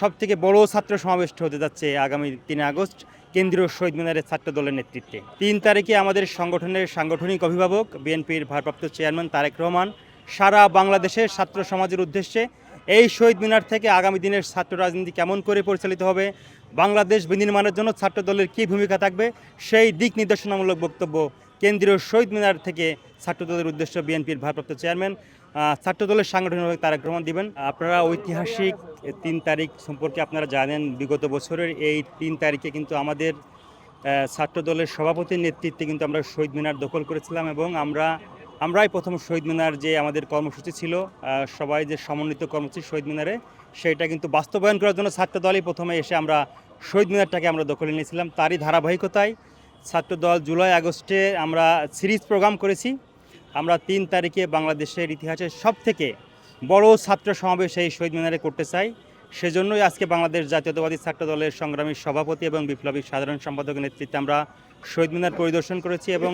সবথেকে বড় ছাত্র সমাবেশ হতে যাচ্ছে আগামী ৩ আগস্ট কেন্দ্রীয় শহীদ মিনারের ছাত্র দলের নেতৃত্বে। ৩ তারিখে আমাদের সংগঠনের সাংগঠনিক অভিভাবক বিএনপির ভারপ্রাপ্ত চেয়ারম্যান তারেক রহমান সারা বাংলাদেশের ছাত্র সমাজের উদ্দেশ্যে এই শহীদ মিনার থেকে আগামী দিনের ছাত্র রাজনীতি কেমন করে পরিচালিত হবে, বাংলাদেশ বিনির্মাণের জন্য ছাত্র দলের কী ভূমিকা থাকবে, সেই দিক নির্দেশনামূলক বক্তব্য কেন্দ্রীয় শহীদ মিনার থেকে ছাত্র দলের উদ্দেশ্যে বিএনপির ভারপ্রাপ্ত চেয়ারম্যান ছাত্র দলের সাংগঠনিক তারেক রহমান দিবেন। আপনারা ঐতিহাসিক ৩ তারিখ সম্পর্কে আপনারা জানেন, বিগত বছরের এই ৩ তারিখে কিন্তু আমাদের ছাত্র দলের সভাপতির নেতৃত্বে কিন্তু আমরা শহীদ মিনার দখল করেছিলাম এবং আমরাই প্রথম শহীদ মিনার যে আমাদের কর্মসূচি ছিল, সবাই যে সমন্বিত কর্মসূচি শহীদ মিনারে, সেইটা কিন্তু বাস্তবায়ন করার জন্য ছাত্র দলই প্রথমে এসে আমরা শহীদ মিনারটাকে আমরা দখলে নিয়েছিলাম। তারই ধারাবাহিকতায় ছাত্র দল জুলাই আগস্টে আমরা সিরিজ প্রোগ্রাম করেছি। আমরা ৩ তারিখে বাংলাদেশের ইতিহাসের সবথেকে বড় ছাত্র সমাবেশ এই শহীদ মিনারে করতে চাই। সেজন্যই আজকে বাংলাদেশ জাতীয়তাবাদী ছাত্র দলের সংগ্রামী সভাপতি এবং বিপ্লবী সাধারণ সম্পাদকের নেতৃত্বে আমরা শহীদ মিনার পরিদর্শন করেছি এবং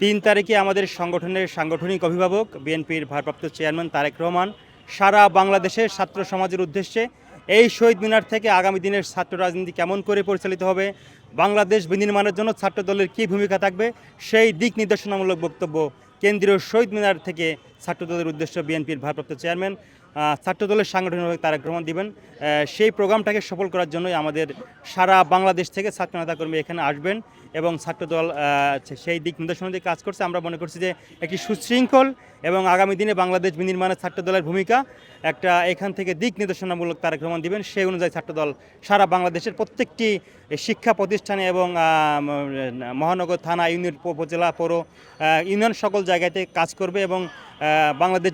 ৩ তারিখে আমাদের সংগঠনের সাংগঠনিক অভিভাবক বিএনপির ভারপ্রাপ্ত চেয়ারম্যান তারেক রহমান সারা বাংলাদেশের ছাত্র সমাজের উদ্দেশ্যে এই শহীদ মিনার থেকে আগামী দিনের ছাত্র রাজনীতি কেমন করে পরিচালিত হবে, বাংলাদেশ বিনির্মাণের জন্য ছাত্র দলের কী ভূমিকা থাকবে, সেই দিক নির্দেশনামূলক বক্তব্য কেন্দ্রীয় শহীদ মিনার থেকে ছাত্র দলের উদ্দেশ্যে বিএনপির ভারপ্রাপ্ত চেয়ারম্যান ছাত্র দলের সাংগঠনিক তারেক রহমান দিবেন। সেই প্রোগ্রামটাকে সফল করার জন্যই আমাদের সারা বাংলাদেশ থেকে ছাত্র নেতাকর্মী এখানে আসবেন এবং ছাত্রদল সেই দিক নির্দেশনা দিয়ে কাজ করছে। আমরা মনে করছি যে একটি সুশৃঙ্খল এবং আগামী দিনে বাংলাদেশ বিনির্মাণে ছাত্র দলের ভূমিকা একটা এখান থেকে দিক নির্দেশনামূলক তারেক রহমান দিবেন। সেই অনুযায়ী ছাত্রদল সারা বাংলাদেশের প্রত্যেকটি শিক্ষা প্রতিষ্ঠানে এবং মহানগর, থানা, ইউনিয়ন, উপজেলা, পৌর ইউনিয়ন সকল জায়গাতে কাজ করবে এবং বাংলাদেশ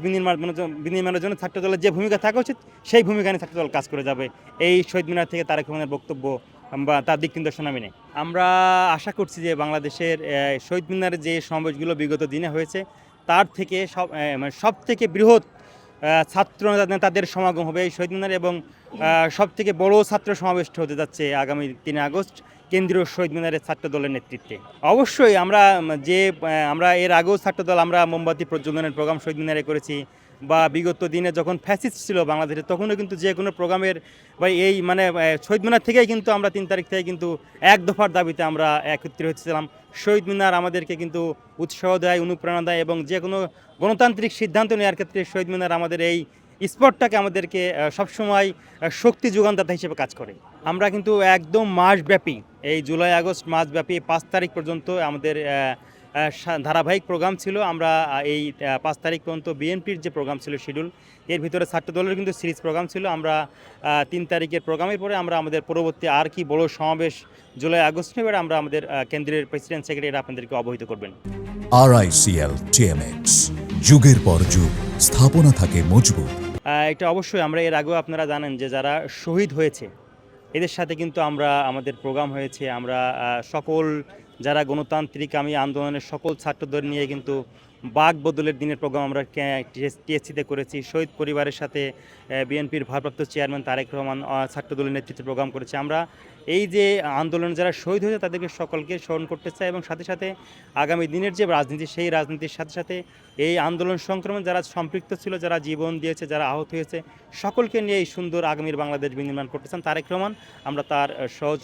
বিনির্মাণের জন্য ছাত্র দলের যে ভূমিকা থাকা উচিত সেই ভূমিকা নিয়ে ছাত্র দল কাজ করে যাবে। এই শহীদ মিনার থেকে তারেক রহমানের বক্তব্য বা তার দিক নির্দেশনা মেনে আমরা আশা করছি যে বাংলাদেশের শহীদ মিনারের যে সমাবেশগুলো বিগত দিনে হয়েছে তার থেকে সব থেকে বৃহৎ ছাত্র নেতাদের সমাগম হবে এই শহীদ মিনারে এবং সবথেকে বড় ছাত্র সমাবেশ হতে যাচ্ছে আগামী ৩ আগস্ট কেন্দ্রীয় শহীদ মিনারের ছাত্র দলের নেতৃত্বে। অবশ্যই আমরা এর আগেও ছাত্র দল আমরা মোমবাতি প্রজ্বলনের প্রোগ্রাম শহীদ মিনারে করেছি বা বিগত দিনে যখন ফ্যাসিস্ট ছিল বাংলাদেশে তখনও কিন্তু যে কোনো প্রোগ্রামের বা এই শহীদ মিনার থেকেই কিন্তু আমরা ৩ তারিখ থেকে কিন্তু এক দফার দাবিতে আমরা একত্রিত হয়েছিলাম। শহীদ মিনার আমাদেরকে কিন্তু উৎসাহ দেয়, অনুপ্রেরণা দেয় এবং যে কোনো গণতান্ত্রিক সিদ্ধান্ত নেওয়ার ক্ষেত্রে শহীদ মিনার আমাদের এই স্পটটাকে আমাদেরকে সবসময় শক্তি যোগানদাতা হিসেবে কাজ করে। আমরা কিন্তু একদম মাসব্যাপী এই জুলাই আগস্ট মাসব্যাপী ৫ তারিখ পর্যন্ত আমাদের ধারাবাহিক প্রোগ্রাম ছিল। আমরা এই ৫ তারিখ পর্যন্ত বিএনপির যে প্রোগ্রাম ছিল শিডিউল, এর ভিতরে ছাত্র দলের কিন্তু সিরিজ প্রোগ্রাম ছিল। আমরা ৩ তারিখের প্রোগ্রামের পরে আমরা আমাদের পরবর্তী আর কি বড় সমাবেশ জুলাই আগস্ট এবার আমরা আমাদের কেন্দ্রের প্রেসিডেন্ট সেক্রেটারি আপনাদেরকে অবহিত করবেন। RICL TMX, যুগের পর যুগ স্থাপনা থাকে মজবুত। এটা অবশ্যই আমরা এর আগেও আপনারা জানেন যে যারা শহীদ হয়েছে এদের সাথে কিন্তু আমাদের প্রোগ্রাম হয়েছে। আমরা সকল যারা গণতান্ত্রিক আন্দোলনের সকল ছাত্রদের নিয়ে কিন্তু বাক বদলের দিনের প্রোগ্রাম আমরা টিএসসিতে করেছি। শহীদ পরিবারের সাথে বিএনপির ভারপ্রাপ্ত চেয়ারম্যান তারেক রহমান ছাত্রদলের নেতৃত্বে প্রোগ্রাম করেছে। আমরা এই যে আন্দোলনে যারা শহীদ হয়েছে তাদেরকে সকলকে স্মরণ করতে চাই এবং সাথে সাথে আগামী দিনের যে রাজনীতি সেই রাজনীতির সাথে সাথে এই আন্দোলন সংক্রমণ যারা সম্পৃক্ত ছিল, যারা জীবন দিয়েছে, যারা আহত হয়েছে, সকলকে নিয়ে এই সুন্দর আগামীর বাংলাদেশ বিনির্মাণ করতে চান তারেক রহমান। আমরা তার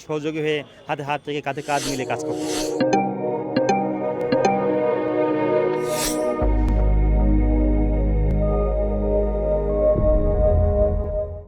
সহযোগী হয়ে হাতে হাত রেখে কাঁধে কাঁধ মিলে কাজ করব।